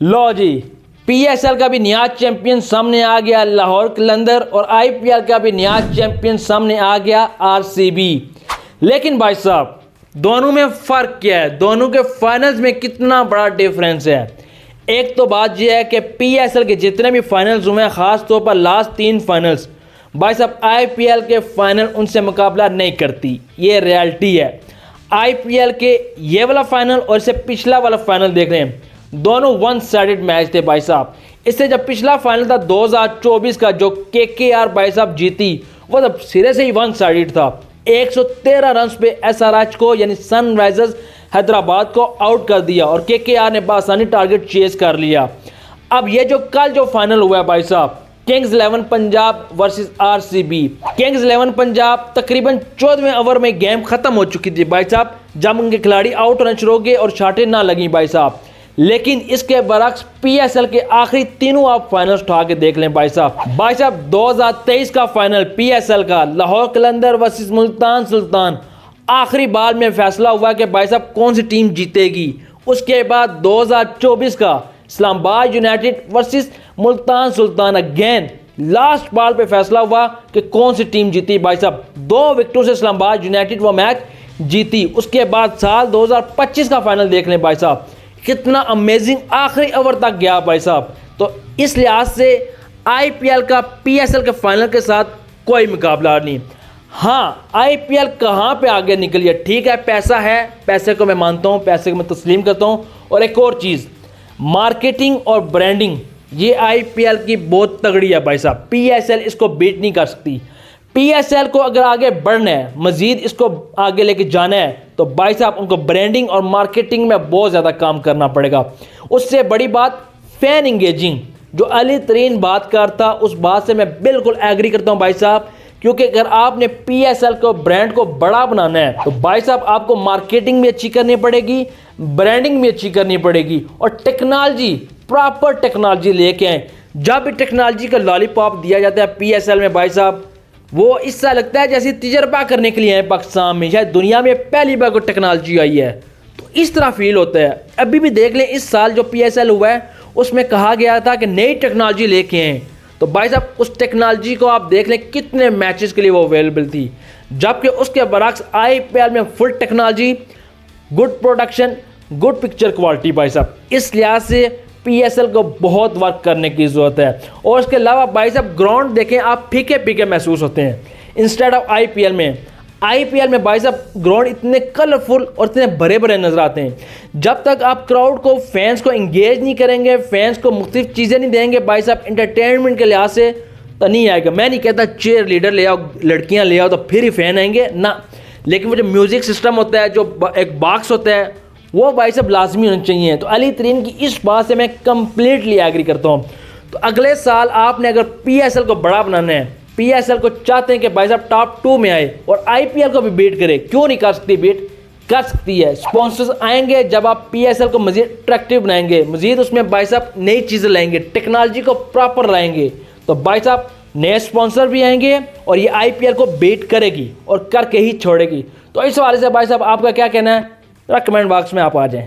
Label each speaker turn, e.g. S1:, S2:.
S1: लो जी, PSL का भी नया चैंपियन सामने आ गया लाहौर कलंदर और आईपीएल का भी नया चैंपियन सामने आ गया आरसीबी। लेकिन भाई साहब, दोनों में फ़र्क क्या है? दोनों के फाइनल्स में कितना बड़ा डिफरेंस है। एक तो बात यह है कि पीएसएल के जितने भी फाइनल्स हुए हैं, ख़ास तौर पर लास्ट 3 फाइनल्स, भाई साहब आईपीएल के फाइनल उनसे मुकाबला नहीं करती। ये रियलिटी है। आईपीएल के ये वाला फाइनल और इससे पिछला वाला फाइनल देख रहे हैं, दोनों वन साइडेड मैच थे भाई साहब। इससे जब पिछला फाइनल था 2024 का, जो केकेआर भाई साहब जीती, वो तब सिरे से ही वन साइडेड था। 113 रन पे एसआरएच को यानी सनराइजर्स हैदराबाद को आउट कर दिया और केकेआर ने बासानी टारगेट चेस कर लिया। अब ये जो कल जो फाइनल हुआ है भाई साहब, Kings 11 Punjab versus RCB. Kings 11 Punjab तकरीबन 14वें ओवर में गेम खत्म हो चुकी थी भाई साहब, जब उनके खिलाड़ी आउट होना शुरू हो गए और शाटें ना लगी भाई साहब। लेकिन इसके बरक्स पीएसएल के आखिरी तीनों आप फाइनल्स उठा के देख लें भाई साहब 2023 का फाइनल पीएसएल का लाहौर कलंदर वर्सेस मुल्तान सुल्तान, आखिरी बार में फैसला हुआ कि भाई साहब कौन सी टीम जीतेगी। उसके बाद 2024 का Islamabad United versus Multan Sultan, again last ball पे फैसला हुआ कि कौन सी टीम जीती भाई साहब। 2 विकेटों से इस्लामाबाद यूनाइटेड वो मैच जीती। उसके बाद साल 2025 का फाइनल देख लें भाई साहब, कितना अमेजिंग आखिरी ओवर तक गया भाई साहब। तो इस लिहाज से आईपीएल का पीएसएल के फाइनल के साथ कोई मुकाबला नहीं। हाँ, आईपीएल कहाँ पे आगे निकली है, ठीक है, पैसा है, पैसे को मैं मानता हूँ, पैसे को मैं तस्लीम करता हूँ। और एक और चीज़, मार्केटिंग और ब्रांडिंग, ये आईपीएल की बहुत तगड़ी है भाई साहब। पीएसएल इसको बीट नहीं कर सकती। पीएसएल को अगर आगे बढ़ना है, मजीद इसको आगे लेके जाना है, तो भाई साहब उनको ब्रांडिंग और मार्केटिंग में बहुत ज़्यादा काम करना पड़ेगा। उससे बड़ी बात फैन इंगेजिंग, जो अली तरीन बात करता, उस बात से मैं बिल्कुल एग्री करता हूं भाई साहब। क्योंकि अगर आपने पीएसएल को ब्रांड को बड़ा बनाना है, तो भाई साहब आपको मार्केटिंग भी अच्छी करनी पड़ेगी, ब्रांडिंग भी अच्छी करनी पड़ेगी और टेक्नोलॉजी, प्रॉपर टेक्नोलॉजी लेके आए। जब भी टेक्नोलॉजी का लॉलीपॉप दिया जाता है पीएसएल में भाई साहब, वो इससे लगता है जैसे तजर्बा करने के लिए है पाकिस्तान में, शायद दुनिया में पहली बार कोई टेक्नोलॉजी आई है, तो इस तरह फील होता है। अभी भी देख लें, इस साल जो पीएसएल हुआ है उसमें कहा गया था कि नई टेक्नोलॉजी लेके आए, तो भाई साहब उस टेक्नोलॉजी को आप देख लें कितने मैचेस के लिए वो अवेलेबल थी। जबकि उसके बरक्स आईपीएल में full technology, good production, good picture quality भाई साहब। इस लिहाज से पीएसएल को बहुत वर्क करने की ज़रूरत है। और इसके अलावा भाई साहब ग्राउंड देखें, आप फीके फीके महसूस होते हैं इंस्टेड ऑफ आईपीएल में। आईपीएल में भाई साहब ग्राउंड इतने कलरफुल और इतने भरे भरे नजर आते हैं। जब तक आप क्राउड को, फैंस को इंगेज नहीं करेंगे, फैंस को मुख्तलिफ चीज़ें नहीं देंगे भाई साहब एंटरटेनमेंट के लिहाज से, तो नहीं आएगा। मैं नहीं कहता चेयर लीडर ले आओ, लड़कियाँ ले आओ तो फिर ही फैन आएंगे ना, लेकिन वो जो म्यूज़िक सिस्टम होता है, जो एक बॉक्स होता है, वो भाई साहब लाजमी होना चाहिए। तो अली तरीन की इस बात से मैं कंप्लीटली एग्री करता हूँ। तो अगले साल आपने अगर पीएसएल को बड़ा बनाना है, पीएसएल को चाहते हैं कि भाई साहब टॉप 2 में आए और आईपीएल को भी बीट करे, क्यों नहीं कर सकती? बीट कर सकती है। स्पॉन्सर्स आएंगे जब आप पीएसएल को मजीद अट्रैक्टिव बनाएंगे, मजीद उसमें भाई साहब नई चीज़ें लाएंगे, टेक्नोलॉजी को प्रॉपर लाएंगे, तो भाई साहब नए स्पॉन्सर भी आएंगे और ये आईपीएल को बीट करेगी और करके ही छोड़ेगी। तो इस हवाले से भाई साहब आपका क्या कहना है? कमेंट बॉक्स में आप आ जाएं।